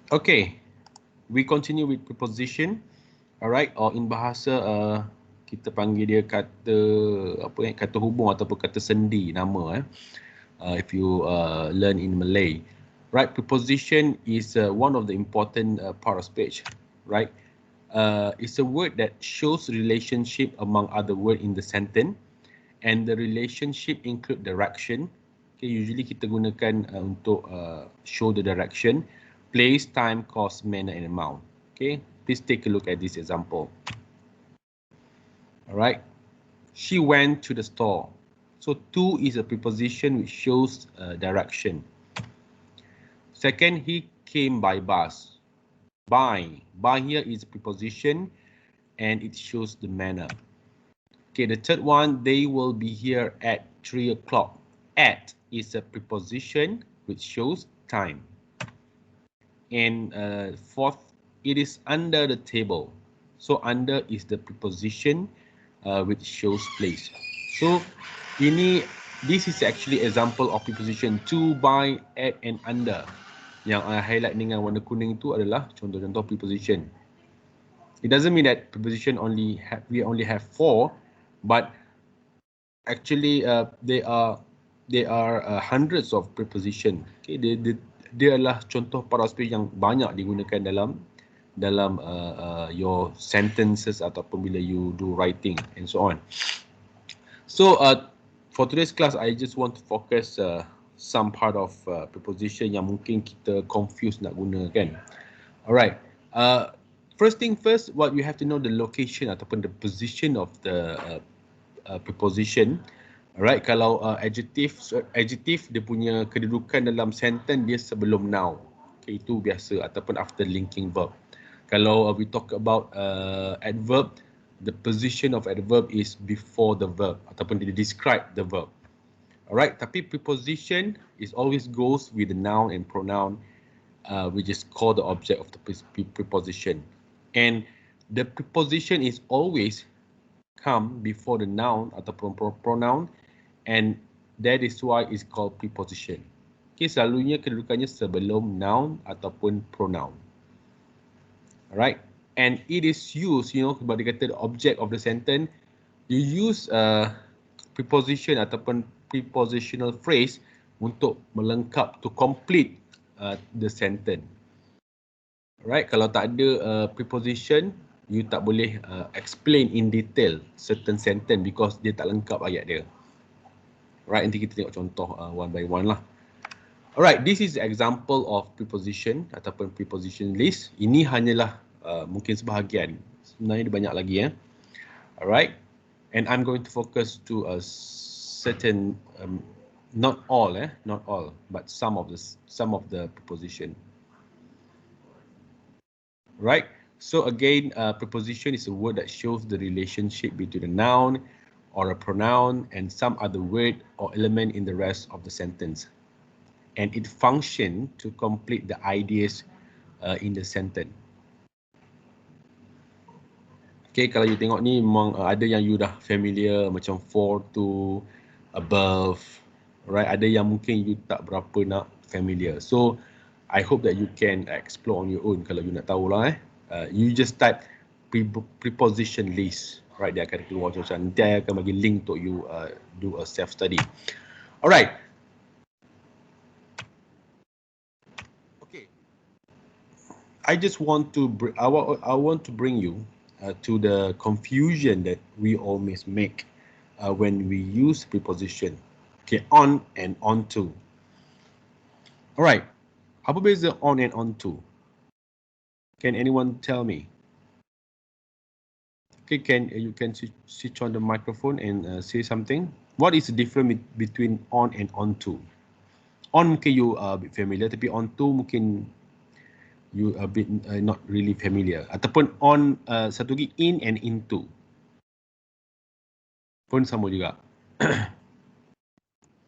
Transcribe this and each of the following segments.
Okay, we continue with preposition. Alright, or in bahasa kita panggil dia kata apa kata hubung ataupun kata sendi nama if you learn in Malay. Right, preposition is one of the important part of speech, right? It's a word that shows relationship among other words in the sentence, and the relationship include direction. Okay, usually kita gunakan untuk show the direction, place, time, cost, manner, and amount. Okay, please take a look at this example. All right, she went to the store. So to is a preposition which shows direction. Second, he came by bus. By here is preposition and it shows the manner. Okay, the third one, they will be here at 3 o'clock. At is a preposition which shows time. And fourth, it is under the table. So under is the preposition which shows place. So this is actually example of preposition to, by, at, and under. Yang highlight dengan warna kuning itu adalah contoh-contoh preposition. It doesn't mean that preposition we only have 4, but actually there are hundreds of preposition. Okay, dia adalah contoh paraspe yang banyak digunakan dalam your sentences ataupun bila you do writing and so on. So for today's class, I just want to focus some part of preposition yang mungkin kita confuse nak guna kan. Alright. First thing first, what you have to know the location ataupun the position of the preposition. Alright, kalau adjective dia punya kedudukan dalam sentence dia sebelum noun. Okay, itu biasa ataupun after linking verb. Kalau we talk about adverb, the position of adverb is before the verb ataupun dia describe the verb. Alright, tapi preposition is always goes with the noun and pronoun, which is called the object of the preposition. And the preposition is always come before the noun ataupun pronoun, and that is why it's called preposition. Okay, selalunya kedudukannya sebelum noun ataupun pronoun. Alright, and it is used, kalau dia kata the object of the sentence, you use preposition ataupun prepositional phrase untuk melengkap, to complete the sentence. Alright, kalau tak ada preposition, you tak boleh explain in detail certain sentence because dia tak lengkap ayat dia. Alright, nanti kita tengok contoh one by one lah. Alright, this is example of preposition ataupun preposition list. Ini hanyalah mungkin sebahagian. Sebenarnya ada banyak lagi ya. Alright, and I'm going to focus to a certain, not all, but some of the preposition. Right. So again, preposition is a word that shows the relationship between a noun or a pronoun and some other word or element in the rest of the sentence, and it functions to complete the ideas in the sentence. Okay, kalau you tengok ni memang ada yang you dah familiar macam for, to, above, right? Ada yang mungkin you tak berapa nak familiar. So I hope that you can explore on your own kalau you nak tahu lah. You just type preposition list, right? Dia akan keluar macam nanti I akan bagi link untuk you do a self study. Alright. Okay. I just want to I want to bring you to the confusion that we always make when we use preposition. Okay, on and onto. Alright, apa beza on and onto? Can anyone tell me? Okay, you can switch on the microphone and say something. What is the difference between on and onto? On mungkin you a bit familiar, tapi onto mungkin you a bit not really familiar. Ataupun on satu lagi in and into pun sama juga.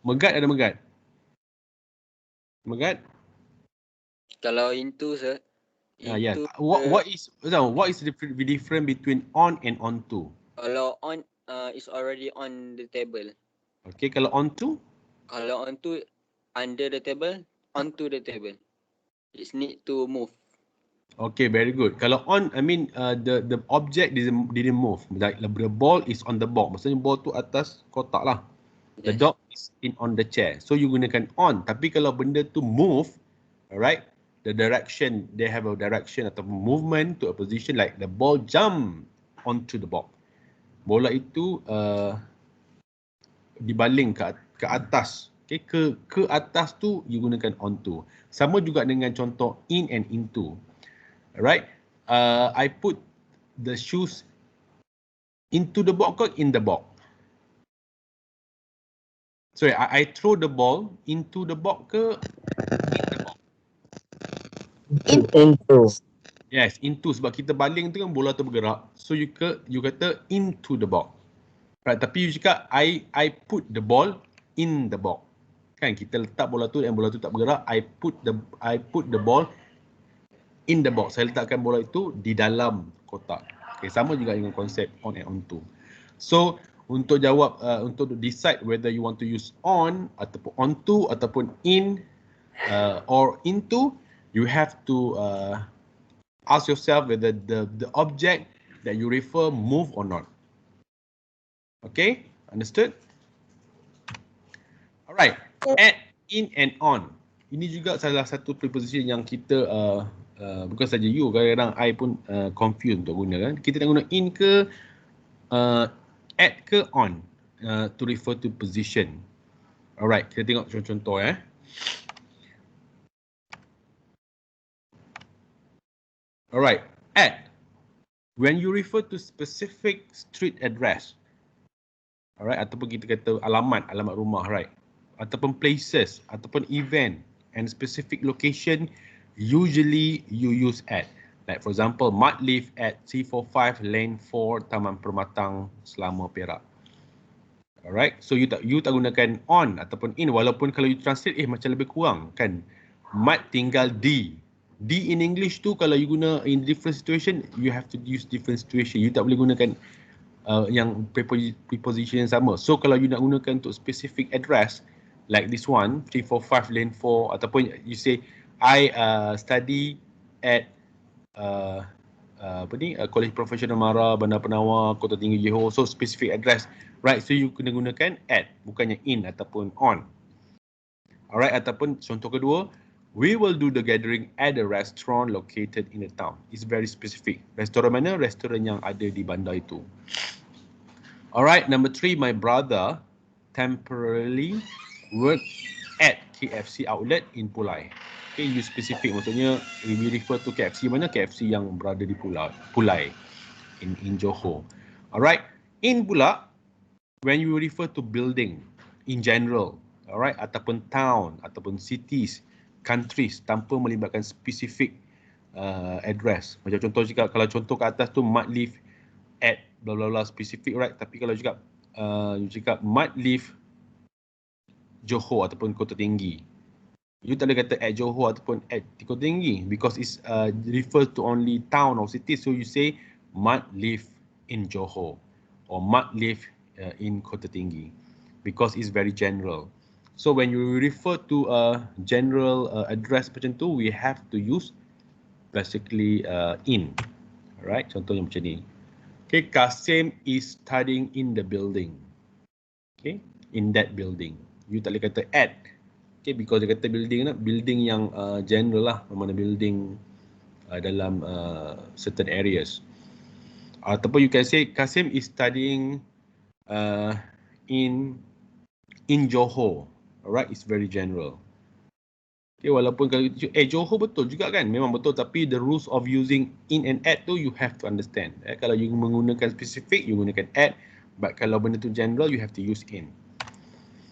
Megat ada megat? Megat? Kalau into, sir. Yes. What is the difference between on and onto? Kalau on is already on the table. Okay, kalau onto? Kalau onto under the table, onto the table. It's need to move. Okay, very good. Kalau on, I mean the object didn't move. Like the ball is on the box. Maksudnya ball tu atas kotak lah. The Yes. dog is on the chair. So you gunakan on. Tapi kalau benda tu move, alright, the direction, they have a direction atau movement to a position like the ball jump onto the box. Bola itu dibaling ke atas. Okay, ke atas tu you gunakan onto. Sama juga dengan contoh in and into. Alright, I put the shoes into the box ke in the box? Sorry, I throw the ball into the box ke in the box? Into. Yes, into sebab kita baling tu kan bola tu bergerak. So you kata into the box. Right, tapi you cakap I put the ball in the box. Kan kita letak bola tu dan bola tu tak bergerak. I put the ball in the box. Saya letakkan bola itu di dalam kotak. Okay, sama juga dengan konsep on and onto. So untuk jawab untuk decide whether you want to use on ataupun onto ataupun in or into, you have to ask yourself whether the object that you refer move or not. Okay, understood? Alright, add, in and on. Ini juga salah satu preposition yang kita bukan saja you, kadang-kadang I pun confused untuk guna kan. Kita nak guna in ke add ke on to refer to position. Alright, kita tengok contoh-contoh Alright, add. When you refer to specific street address, alright, ataupun kita kata alamat rumah, right? Ataupun places, ataupun event and specific location, usually you use add. Like for example, Mat live at C45 Lane 4 Taman Permatang Selama Perak. Alright, so you tak gunakan on ataupun in, walaupun kalau you translate macam lebih kurang kan. Mat tinggal di. D in English tu kalau you guna in different situation, you have to use different situation. You tak boleh gunakan yang preposition yang sama. So kalau you nak gunakan untuk specific address like this one 345 Lane 4 ataupun you say I study at College Professional Mara, Bandar Penawar, Kota Tinggi Johor. So specific address, right? So you kena gunakan at, bukannya in ataupun on. Alright, ataupun contoh kedua, we will do the gathering at a restaurant located in the town. It's very specific. Restoran mana? Restoran yang ada di bandar itu. Alright, number 3, my brother temporarily work at KFC outlet in Pulai. Okay, you specific, maksudnya we refer to KFC mana? KFC yang berada di Pulai in Johor. Alright, in pula, when you refer to building in general, alright, ataupun town, ataupun cities, countries tanpa melibatkan specific address. Macam contoh jika kalau contoh ke atas tu Mat live at bla bla bla specific, right? Tapi kalau cakap you cakap Mat live Johor ataupun Kota Tinggi, you tak boleh kata at Johor ataupun at Kota Tinggi because it's refers to only town or city. So you say Mat live in Johor or Mat live in Kota Tinggi because it's very general. So when you refer to a general address macam tu, we have to use basically in. Alright, contohnya macam ni. Okay, Kasim is studying in the building. Okay, in that building. You tak boleh kata at. Okay, because dia kata building yang general lah, mana building dalam certain areas. Ataupun you can say Kasim is studying in Johor. Alright, it's very general. Okay, walaupun kalau Johor betul juga kan, memang betul, tapi the rules of using in and at tu you have to understand. Kalau you menggunakan specific, you gunakan at, but kalau benda tu general, you have to use in.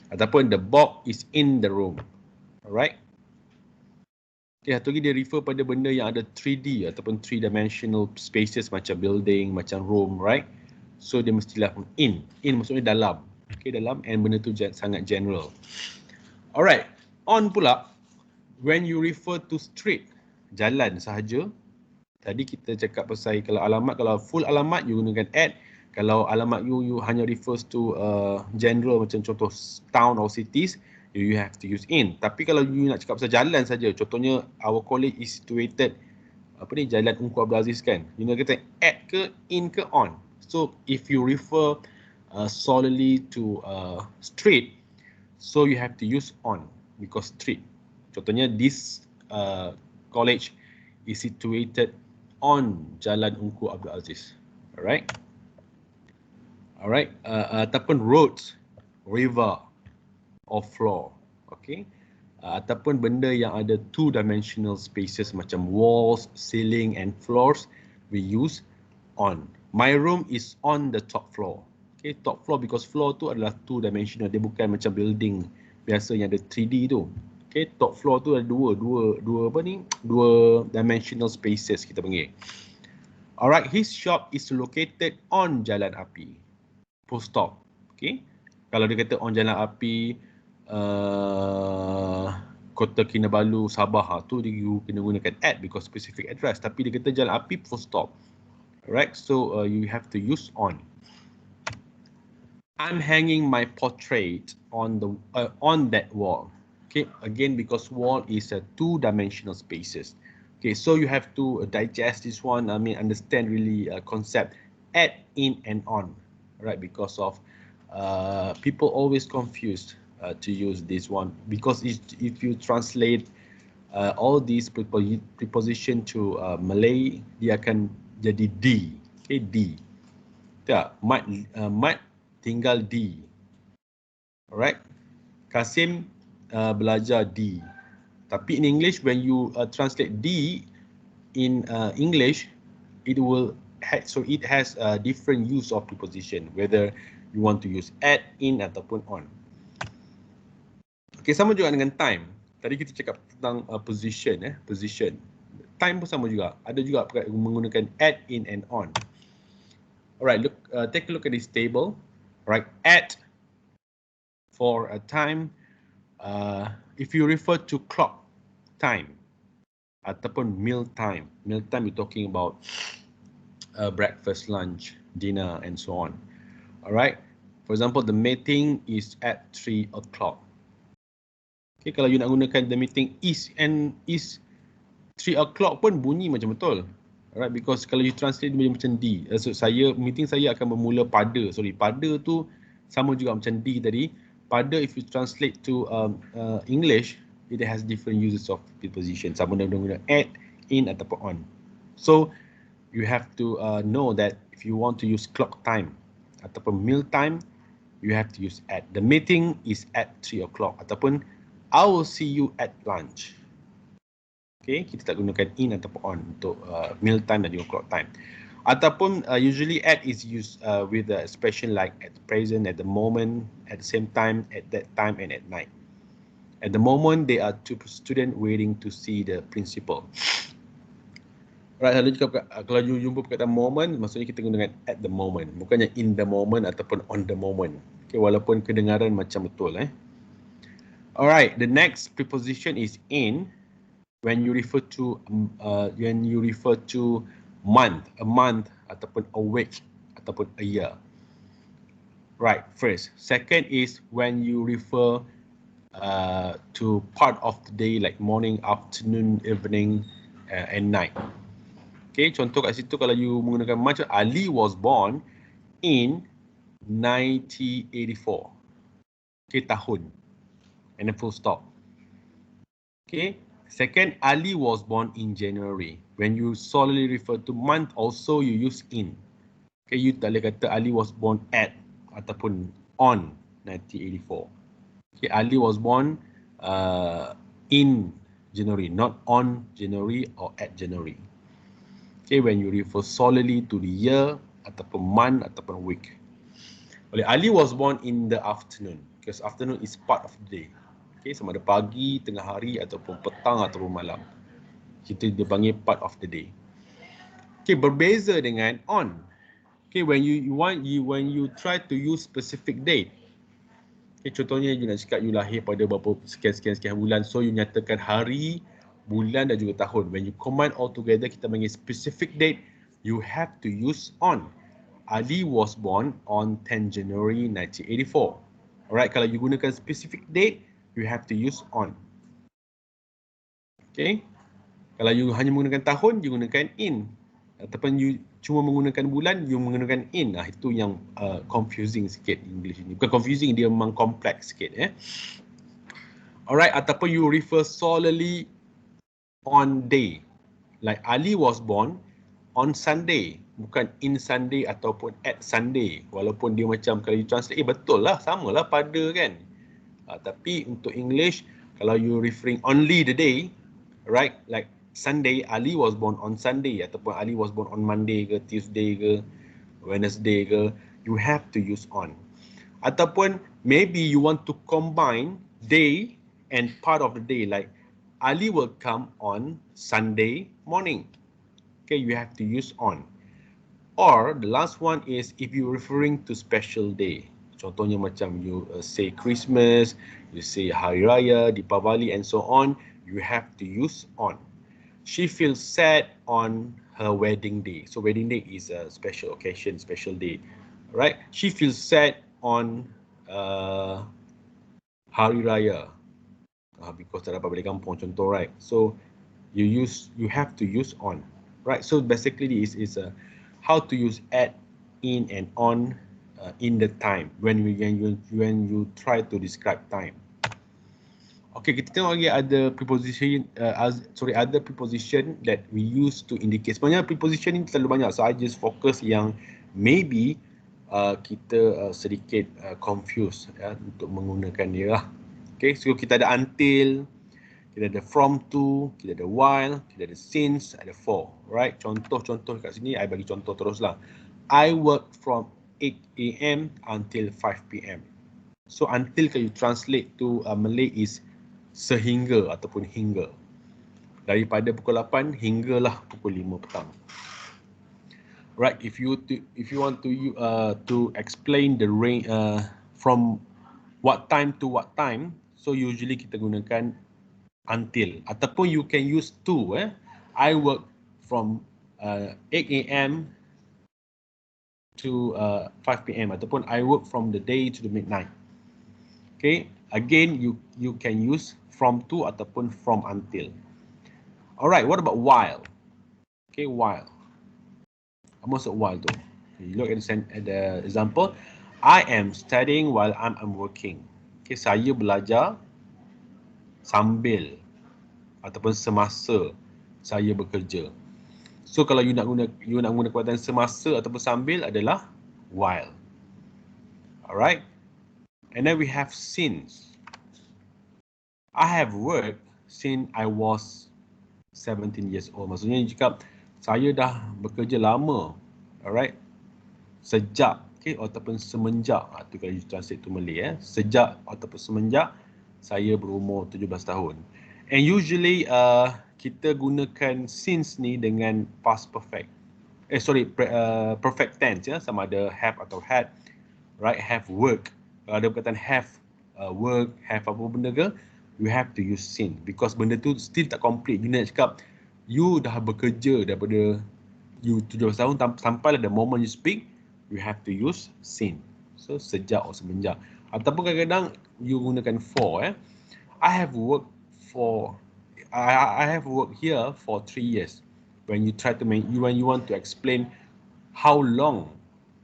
Ataupun the box is in the room. Alright. Okay, satu lagi dia refer pada benda yang ada 3D ataupun 3-dimensional spaces macam building, macam room, right? So dia mestilah in. In maksudnya dalam. Okay, dalam, and benda tu sangat general. Alright, on pula, when you refer to street, jalan sahaja. Tadi kita cakap pasal kalau alamat, kalau full alamat you gunakan at. Kalau alamat you hanya refers to general macam contoh town or cities, you have to use in. Tapi kalau you nak cakap pasal jalan saja, contohnya our college is situated apa ni, Jalan Ungku Abdul Aziz kan. You nak kata at ke, in ke, on. So if you refer solely to street, so you have to use on because street. Contohnya this college is situated on Jalan Ungku Abdul Aziz. Alright. Alright. Ataupun roads, river or floor. Okay. Ataupun benda yang ada two-dimensional spaces macam walls, ceiling and floors, we use on. My room is on the top floor. Okay, top floor because floor tu adalah two-dimensional. Dia bukan macam building biasa yang ada 3D tu. Okay, top floor tu ada dua apa ni? Dua dimensional spaces kita panggil. Alright, his shop is located on Jalan Api. Full stop. Okay, kalau dia kata on Jalan Api, Kota Kinabalu, Sabah, tu dia kena gunakan at because specific address. Tapi dia kata Jalan Api, full stop. Alright, so you have to use on. I'm hanging my portrait on that wall. Okay, again because wall is a two-dimensional spaces. Okay, so you have to digest this one. I mean, understand really concept at, in, and on. Right, because of people always confused to use this one because if you translate all these preposition to Malay, dia akan jadi D. Okay, D. Tak, Mat tinggal di. Alright. Kasim belajar di. Tapi in English, when you translate di in English, it has a different use of preposition, whether you want to use at, in ataupun on. Okay, sama juga dengan time. Tadi kita cakap tentang position. Time pun sama juga. Ada juga menggunakan at, in and on. Alright, look, take a look at this table. Right, at for a time, if you refer to clock time ataupun meal time you're talking about breakfast, lunch, dinner and so on. Alright, for example, the meeting is at 3 o'clock. Okay, kalau you nak gunakan the meeting is 3 o'clock pun bunyi macam betul. Alright, because kalau you translate dia macam D. So meeting saya akan bermula pada. Pada tu sama juga macam D tadi. Pada if you translate to English, it has different uses of preposition. Sama dengan guna at, in ataupun on. So you have to know that if you want to use clock time ataupun meal time, you have to use at. The meeting is at 3 o'clock ataupun I will see you at lunch. Okay, kita tak gunakan in ataupun on untuk meal time dan juga clock time. Ataupun usually at is used with the expression like at the present, at the moment, at the same time, at that time and at night. At the moment, there are two students waiting to see the principal. Right, kalau you jumpa perkataan moment, maksudnya kita gunakan at the moment, bukannya in the moment ataupun on the moment. Okay, walaupun kedengaran macam betul. Alright, the next preposition is in. When you refer to month, a month ataupun a week ataupun a year. Right, first. Second is when you refer to part of the day like morning, afternoon, evening and night. Okay, contoh kat situ kalau you menggunakan macam Ali was born in 1984. Okay, tahun. And then full stop. Okay. Second, Ali was born in January. When you solely refer to month, also you use in. Okay, you tak boleh kata Ali was born at ataupun on 1984. Okay, Ali was born in January, not on January or at January. Okay, when you refer solely to the year ataupun month ataupun week. Ali was born in the afternoon because afternoon is part of the day. Okay, sama ada pagi, tengah hari ataupun petang ataupun malam. Kita dipanggil part of the day. Okay, berbeza dengan on. Okay, when you try to use specific date. Okay, contohnya you nak cakap you lahir pada berapa sekian bulan, so you nyatakan hari, bulan dan juga tahun. When you combine all together, kita panggil specific date, you have to use on. Ali was born on 10 January 1984. Alright, kalau you gunakan specific date, you have to use on. Okay. Kalau you hanya menggunakan tahun, you gunakan in. Ataupun you cuma menggunakan bulan, you menggunakan in. Itu yang confusing sikit English ini. Bukan confusing, dia memang kompleks sikit. Alright, ataupun you refer solely on day. Like Ali was born on Sunday, bukan in Sunday ataupun at Sunday. Walaupun dia macam kalau you translate, betul lah, sama lah pada kan. Tapi untuk English, kalau you referring only the day, right, like Sunday, Ali was born on Sunday, ataupun Ali was born on Monday ke, Tuesday ke, Wednesday ke, you have to use on. Ataupun maybe you want to combine day and part of the day, like Ali will come on Sunday morning. Okay, you have to use on. Or the last one is if you're referring to special day. Contohnya macam you say Christmas, you say Hari Raya, Deepavali and so on, you have to use on. She feels sad on her wedding day. So wedding day is a special occasion, special day, right? She feels sad on Hari Raya because tak dapat balik kampung, contoh, right? So you have to use on, right? So basically this is how to use at, in and on in the time when you try to describe time. Okay, kita tengok lagi ada preposition, other preposition that we use to indicate. Sebenarnya preposition ni terlalu banyak, so I just focus yang maybe kita sedikit confused untuk menggunakan dia lah. Okay, so kita ada until, kita ada from to, kita ada while, kita ada since, ada for, right? Contoh-contoh kat sini, I bagi contoh terus lah. I work from 8 AM until 5 PM. So until kalau you translate to Malay is sehingga ataupun hingga. Daripada pukul 8 hinggalah pukul 5 petang. Right, if you want to explain the range from what time to what time, so usually kita gunakan until, ataupun you can use to. I work from 8 AM to 5 PM, ataupun I work from the day to the midnight. Okay, again you can use from to ataupun from until. Alright, what about while? Okay, while. Apa maksud while tu? You look at the example. I am studying while I'm working. Okay, saya belajar sambil ataupun semasa saya bekerja. So kalau you nak guna perkataan semasa ataupun sambil adalah while. Alright. And then we have since. I have worked since I was 17 years old. Maksudnya cakap saya dah bekerja lama. Alright. Sejak, okay, ataupun semenjak. Itu kalau you translate to Malay. Sejak ataupun semenjak saya berumur 17 tahun. And usually kita gunakan since ni dengan past perfect. Perfect tense, sama ada have atau had. Right, have work. Kalau ada perkataan have work, have apa benda ke, you have to use since because benda tu still tak complete. You nak cakap you dah bekerja daripada you 17 tahun sampai the moment you speak, you have to use since. So sejak atau semenjak. Ataupun kadang-kadang you gunakan for. I have worked here for 3 years. When you try to when you want to explain how long,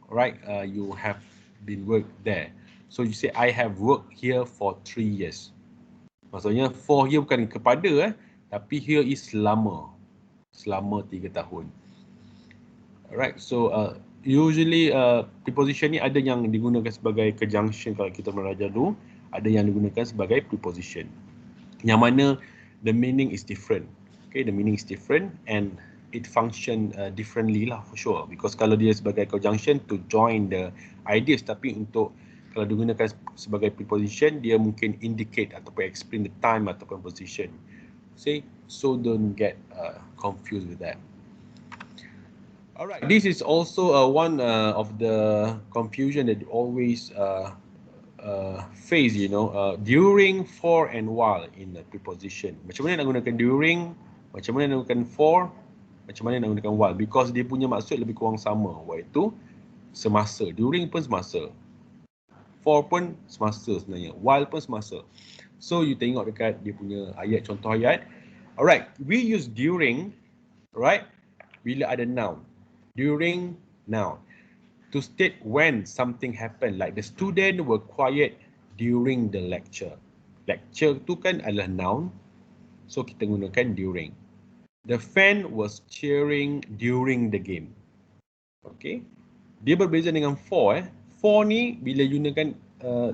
right, you have been worked there. So you say I have worked here for 3 years. Maksudnya for here bukan kepada tapi here is selama 3 tahun. Alright, so usually preposition ni ada yang digunakan sebagai conjunction kalau kita belajar dulu, ada yang digunakan sebagai preposition. Yang mana the meaning is different. Okay, the meaning is different and it function differently lah for sure. Because kalau dia sebagai conjunction to join the ideas, tapi untuk kalau digunakan sebagai preposition, dia mungkin indicate ataupun explain the time ataupun position. See, so don't get confused with that. Alright, this is also one of the confusion that you always face, during, for and while in the preposition. Macam mana nak gunakan during, macam mana nak gunakan for, macam mana nak gunakan while, because dia punya maksud lebih kurang sama, iaitu semasa. During pun semasa, for pun semasa sebenarnya, while pun semasa. So you tengok dekat dia punya ayat, contoh ayat, Alright, we use during, right? Bila ada noun. During noun. To state when something happened, like the student were quiet during the lecture. Lecture tu kan adalah noun, so kita gunakan during. The fan was cheering during the game. Okay, dia berbeza dengan for. For ni bila gunakan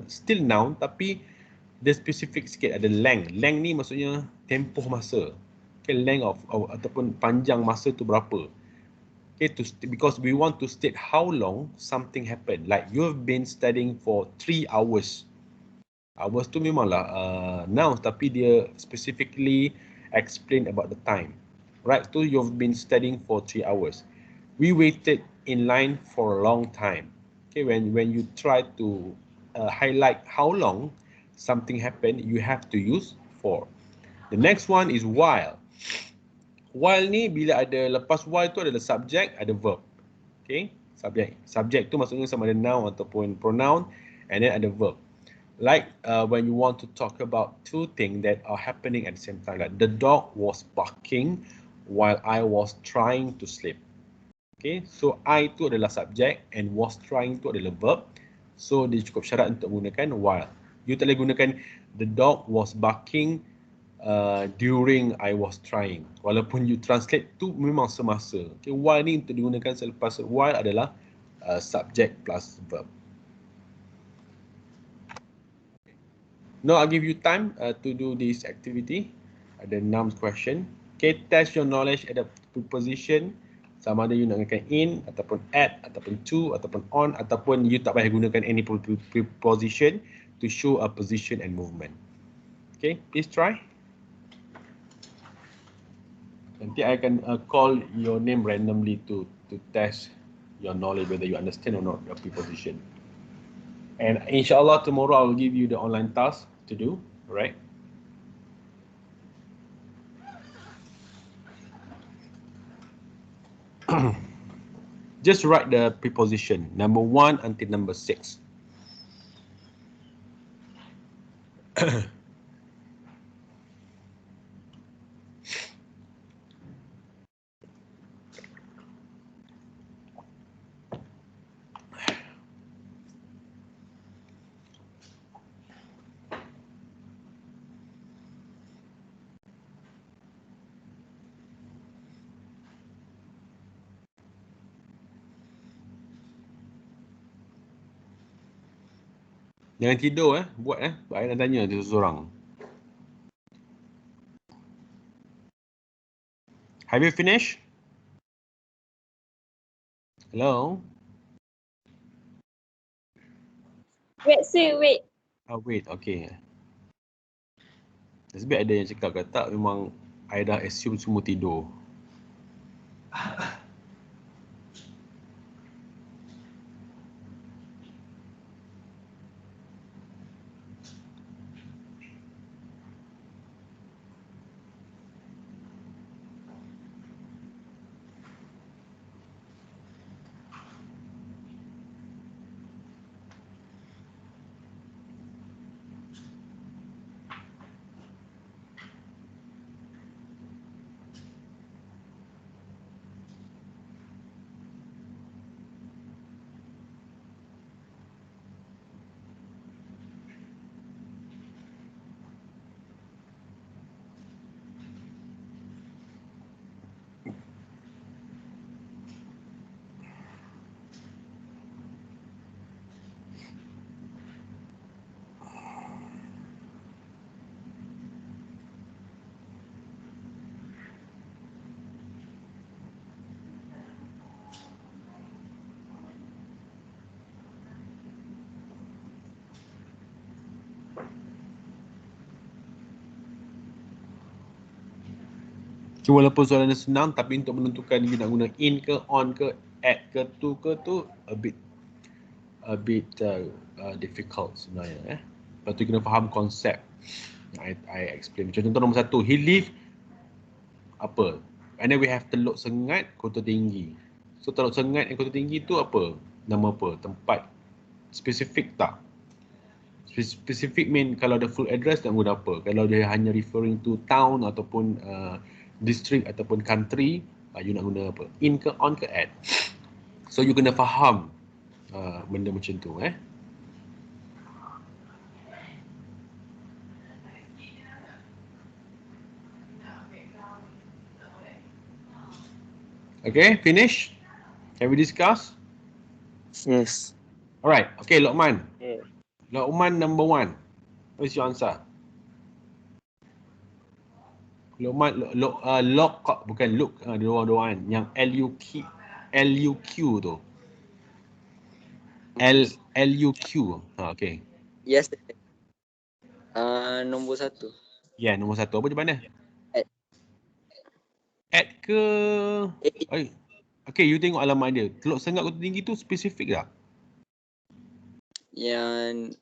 still noun tapi dia spesifik sikit, ada length. Length ni maksudnya tempoh masa. Okay, length of ataupun panjang masa tu berapa. Okay, because we want to state how long something happened. Like you've been studying for 3 hours. Hours tu memanglah nouns tapi dia specifically explain about the time. Right, so you've been studying for 3 hours. We waited in line for a long time. Okay, when you try to highlight how long something happened, you have to use for. The next one is while. While ni bila ada lepas while tu adalah subject, ada verb. Okay, subject tu maksudnya sama ada noun ataupun pronoun, and then ada verb. Like when you want to talk about two things that are happening at the same time, like the dog was barking while I was trying to sleep. Okay, so I tu adalah subject and was trying tu adalah verb. So dia cukup syarat untuk menggunakan while. You tak boleh gunakan the dog was barking during I was trying. Walaupun you translate tu memang semasa. Okay, while ni untuk digunakan selepas while adalah subject plus verb. Now I give you time to do this activity. Ada 6 question. Okay, test your knowledge at the preposition. Sama ada you nak gunakan in, ataupun at, ataupun to, ataupun on, ataupun you tak payah gunakan any preposition to show a position and movement. Okay, please try. Nanti I akan call your name randomly to test your knowledge whether you understand or not your preposition. And inshallah tomorrow I will give you the online task to do, right? Just write the preposition number 1 until number 6. Jangan tidur buat I nak tanya tu seorang. Have you finished? Hello? Wait, sir, wait. Wait, okay. Sebab ada yang cakap kata memang I dah assume semua tidur. So, walaupun soalan senang tapi untuk menentukan you nak guna in ke, on ke, at ke, to ke tu a bit difficult sebenarnya. Lepas tu kena faham konsep yang I explain. Contoh nombor 1, he live apa? And then we have Teluk Sengat, Kota Tinggi. So Teluk Sengat dan Kota Tinggi tu apa? Nama apa? Tempat spesifik tak? Specific mean kalau ada full address nak guna apa? Kalau dia hanya referring to town ataupun district ataupun country, you nak guna apa? In ke on ke at. So you kena faham benda macam tu Okay, finish? Can we discuss? Yes. Alright, okay, Lokman. Yes. Lokman number 1. What's your answer? Lokman, bukan look, dua-duaan. Yang LUQ tu. LUQ. Okay. Yes. Nombor 1. Ya, nombor 1. Apa jawapan dia? At. At ke? At. Okay, you tengok alamat dia. Teluk Sengat Kota Tinggi tu spesifik tak? Yang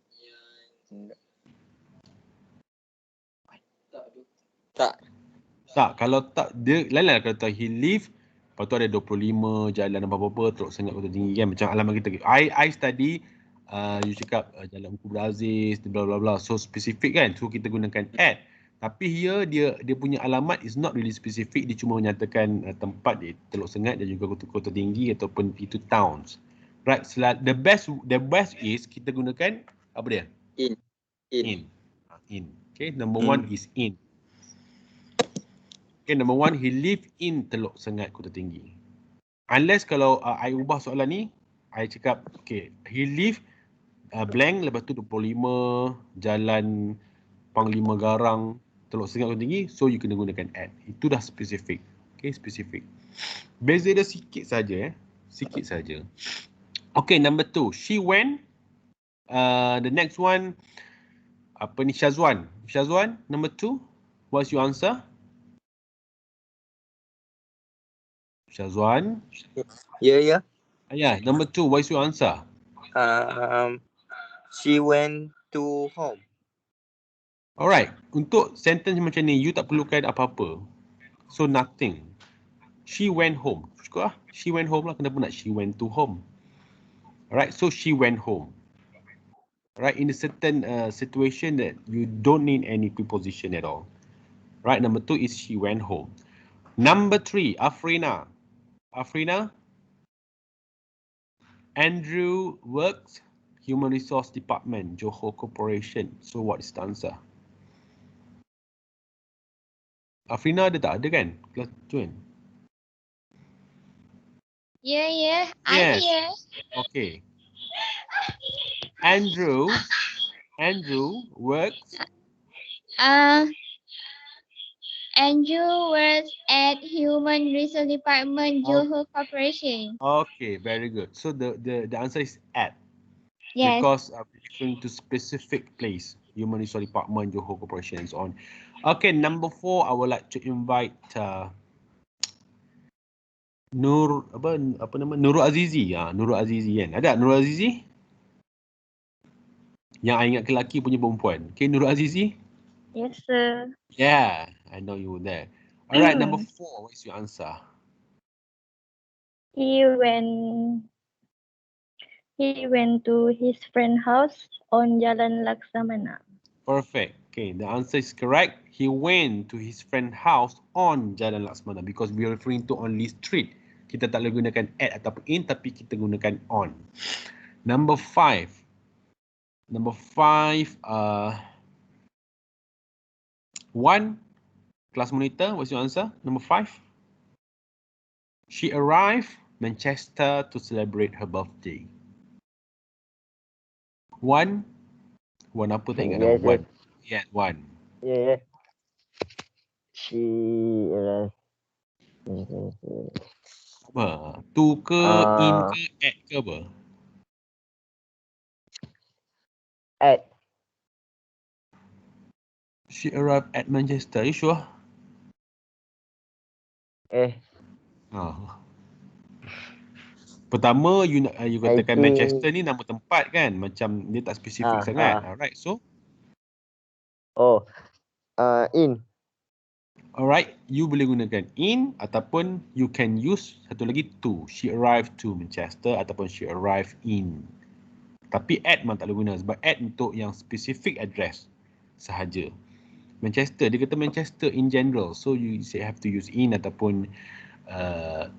tak. Kalau tak, dia lain lah kata he live, lepas tu ada 25 jalan apa-apa, Teluk Sengat Kota Tinggi kan. Macam alamat kita. I study, you cakap Jalan Muku Beraziz, bla bla bla. So spesifik kan. So kita gunakan at. Tapi here dia punya alamat is not really specific. Dia cuma menyatakan tempat di Teluk Sengat dan juga Kota Tinggi ataupun itu towns. Right. The best is kita gunakan apa dia? In. Okay. Number 1 is in. Okay. Number 1, he live in Teluk Sengat Kota Tinggi. Unless kalau I ubah soalan ni, I cakap okay, he live blank, lepas tu 25 Jalan Panglima Garang Teluk Sengat Kota Tinggi, so you kena gunakan at. Itu dah spesifik. Okay, spesifik. Beza dia sikit saja sikit saja. Okay, number 2, she went. The next one, apa ni, Syazwan, number 2, what's your answer? Syazwan? Yeah. Yeah, number 2, what's your answer? She went to home. Alright, untuk sentence macam ni, you tak perlukan apa-apa. So, nothing. She went home. Cukup lah. She went home lah. Kenapa nak she went to home? Alright, so she went home. Alright, in a certain situation that you don't need any preposition at all. Right, number 2 is she went home. Number 3, Afrina. Andrew works Human Resource Department, Johor Corporation. So, what is the answer? Afrina ada tak? Ada kan? Kelas tu kan? Yeah. Yes. I'm here. Okay. Andrew works. Andrew works at Human Resource Department, Johor Corporation. Okay, very good. So the answer is at. Yes. Because referring to specific place, Human Resource Department, Johor Corporation, and so on. Okay, number 4, I would like to invite Nurul Azizi. Nurul Azizi kan? Ada Nurul Azizi? Yang I ingat lelaki punya perempuan. Okay, Nurul Azizi? Yes, sir. Yeah, I know you were there. Alright, number 4, what's your answer? He went to his friend's house on Jalan Laksamana. Perfect. Okay, the answer is correct. He went to his friend's house on Jalan Laksamana because we are referring to only street. Kita tak boleh gunakan at ataupun in, tapi kita gunakan on. Number 5. One, class monitor, what's your answer? Number 5. She arrived Manchester to celebrate her birthday. One apa tak ingat? Yes, One. Yeah, one. Yeah. She Apa? To ke, in ke, at ke apa? at. She arrived at Manchester. Are you sure? Pertama, you katakan Manchester ni nama tempat kan? Macam dia tak spesifik sangat. Alright, so? In. Alright, you boleh gunakan in ataupun you can use satu lagi to. She arrived to Manchester ataupun she arrived in. Tapi at memang tak boleh guna sebab at untuk yang specific address sahaja. Manchester, dia kata Manchester in general. So you have to use in ataupun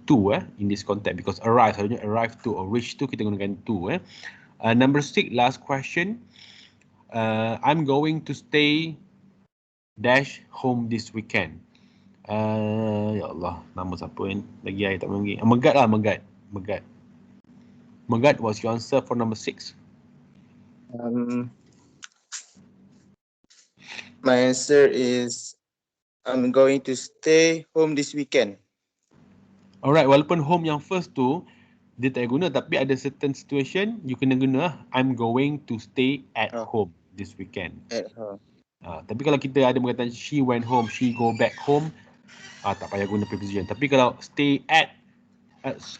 to in this context because arrive, selalunya arrive to or reach to kita gunakan to. Number 6, last question. I'm going to stay dash home this weekend. Ya Allah, nama siapa kan? Lagi saya tak mengerti. Megat lah, Megat. Megat, what's your answer for number 6? My answer is I'm going to stay home this weekend. Alright, walaupun home yang first tu dia tak guna, tapi ada certain situation you kena guna I'm going to stay at home this weekend. At home. Tapi kalau kita ada perkataan she went home, she go back home, tak payah guna preposition. Tapi kalau stay at,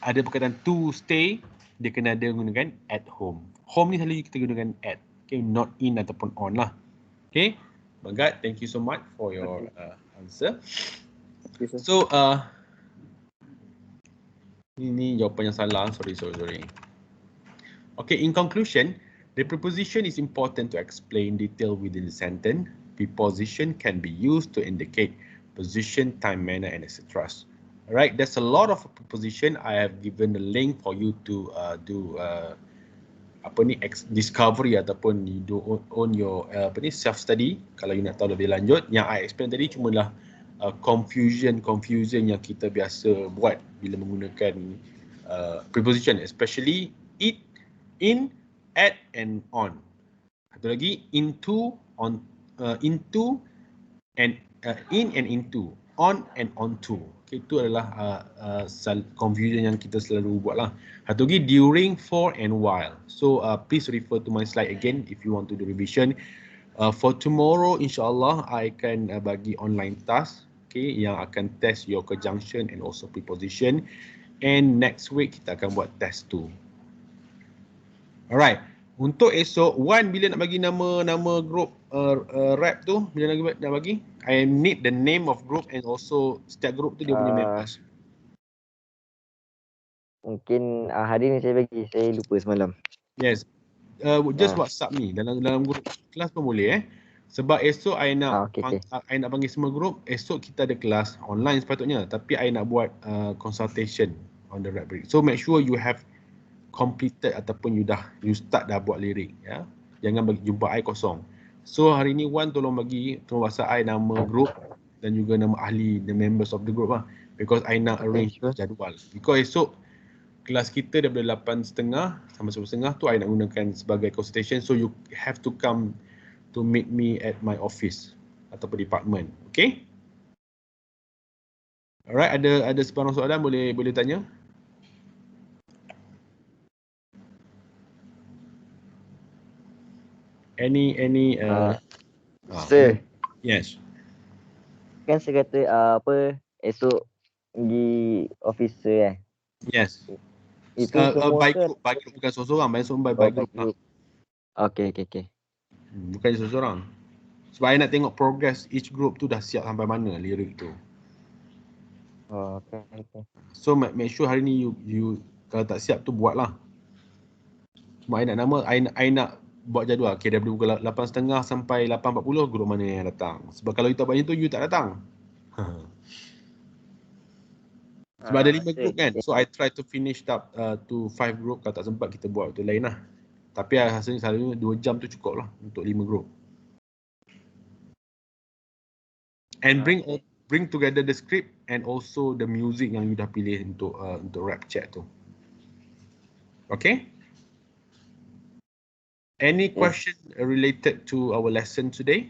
ada perkataan to stay, dia kena ada gunakan at home. Home ni selalu kita gunakan at, okay, not in ataupun on lah. Okay, Megat, thank you so much for your answer. So, ini jawapan yang salah, sorry. Okay, in conclusion, the preposition is important to explain detail within the sentence. Preposition can be used to indicate position, time, manner, and etc. Alright, there's a lot of preposition. I have given the link for you to do discovery ataupun you do on your self study. Kalau you nak tahu lebih lanjut, yang I explain tadi cuma lah confusion yang kita biasa buat bila menggunakan preposition, especially it, in, at, and on. Satu lagi, into, on, into, and in and into, on and onto. Okay, itu adalah confusion yang kita selalu buat lah. Satu lagi, during, for, and while. So please refer to my slide again if you want to do revision. For tomorrow, insyaAllah, I akan bagi online task, okay, yang akan test your conjunction and also preposition. And next week, kita akan buat test 2. Alright. Untuk esok, Wan bila nak bagi nama group rap tu, bila nak bagi? I need the name of group and also setiap group tu dia punya members. Mungkin hari ni saya lupa semalam. Yes. Just WhatsApp me dalam grup kelas pun boleh sebab esok I nak I nak panggil semua grup. Esok kita ada kelas online sepatutnya, tapi I nak buat consultation on the rap break. So make sure you have completed ataupun you start dah buat lirik ya. Jangan bagi jumpa I kosong. So hari ni Wan tolong WhatsApp I nama grup dan juga nama ahli, the members of the group lah, because I nak arrange jadual. Because esok kelas kita daripada 8.30 sampai 10.30 tu I nak gunakan sebagai consultation, so you have to come to meet me at my office ataupun department. Okay? Alright, ada sebarang soalan boleh tanya? Any Sir. Yes. Kan saya kata esok pergi office sir Yes. Itu semua by group bukan seorang-seorang, by group lah. Okay. Bukan seorang-seorang. Sebab I nak tengok progress each group tu dah siap sampai mana lirik tu. Okay. So make sure hari ni you kalau tak siap tu buatlah. Cuma I nak buat jadual. Okay, daripada pukul 8.30 sampai 8.40 group mana yang datang. Sebab kalau you tak buat macam tu, you tak datang. Sebab ada 5 group kan. So I try to finish up to 5 group. Kalau tak sempat kita buat waktu lain lah. Tapi hasilnya selalunya 2 jam tu cukup lah untuk 5 group. And bring together the script and also the music yang you dah pilih untuk rap chat tu. Okay? Any question related to our lesson today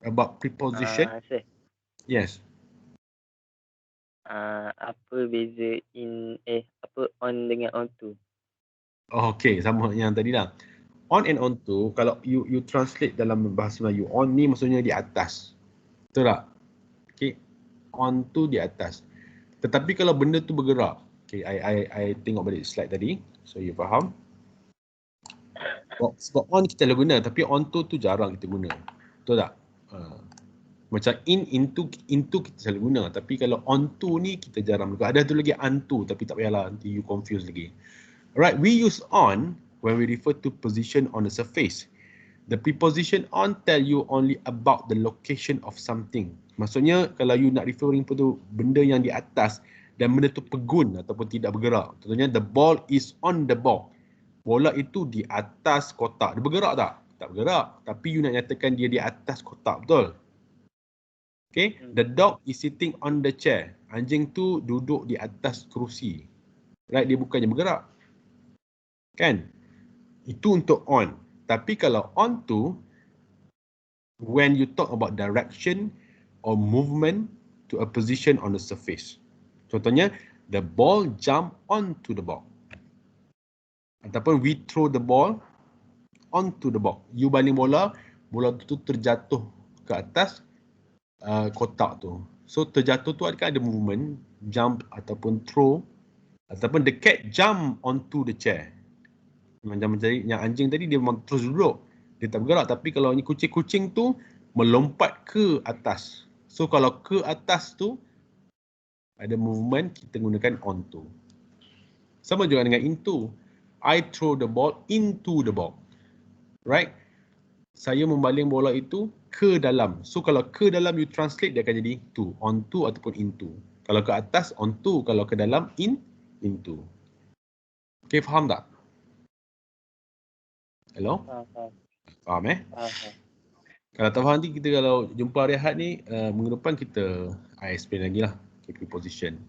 about preposition? Yes. Apa beza on dengan on to? Okay, sama yang tadi lah. On and on to, kalau you translate dalam bahasa Melayu, on ni maksudnya di atas. Betul tak? Okay, on to di atas. Tetapi kalau benda tu bergerak, okay, I tengok balik slide tadi, so you faham. Sebab on kita dah guna, tapi on to tu jarang kita guna. Betul tak? Macam into kita selalu guna, tapi kalau on to ni kita jarang guna. Ada tu lagi unto, tapi tak payahlah, nanti you confuse lagi. Alright, we use on when we refer to position on the surface. The preposition on tell you only about the location of something. Maksudnya kalau you nak referring pada benda yang di atas dan benda tu pegun ataupun tidak bergerak. Contohnya the ball is on the ball. Bola itu di atas kotak. Dia bergerak tak? Tak bergerak. Tapi you nak nyatakan dia di atas kotak, betul? Okay, the dog is sitting on the chair. Anjing tu duduk di atas kerusi. Right, dia bukannya bergerak. Kan? Itu untuk on. Tapi kalau on tu, when you talk about direction or movement to a position on the surface. Contohnya, the ball jump onto the ball. Ataupun we throw the ball onto the ball. You baling bola, bola tu terjatuh ke atas kotak tu. So terjatuh tu ada movement, jump ataupun throw. Ataupun the cat jump onto the chair. Macam yang anjing tadi dia memang terus duduk. Dia tak bergerak. Tapi kalau ni kucing-kucing tu melompat ke atas. So kalau ke atas tu ada movement, kita gunakan onto. Sama juga dengan into. I throw the ball into the ball. Right? Saya membaling bola itu ke dalam. So kalau ke dalam you translate dia akan jadi to, onto ataupun into. Kalau ke atas onto, kalau ke dalam into. Okay, faham tak? Hello? Faham Kalau tak faham nanti kita kalau jumpa hari Ahad ni, minggu depan kita I explain lagi lah. Okay, preposition.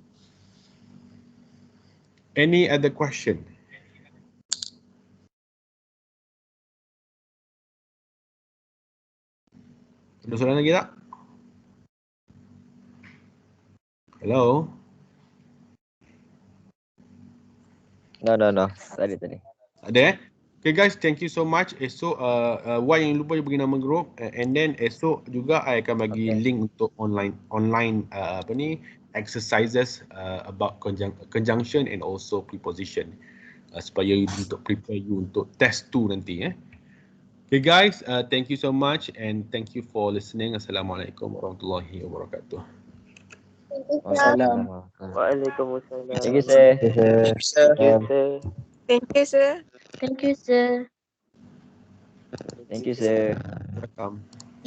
Any other question? Ada soalan lagi tak? Hello? No. Tadi. Ada Okay guys, thank you so much. Esok Y yang lupa bagi nama group and then esok juga I akan bagi link untuk online exercises about conjunction and also preposition supaya untuk prepare you untuk test 2 nanti Okay guys, thank you so much and thank you for listening. Assalamualaikum warahmatullahi wabarakatuh. Waalaikumsalam. Waalaikumsalam. Thank you, sir. Thank you, sir. Thank you, sir. Thank you, sir. Welcome.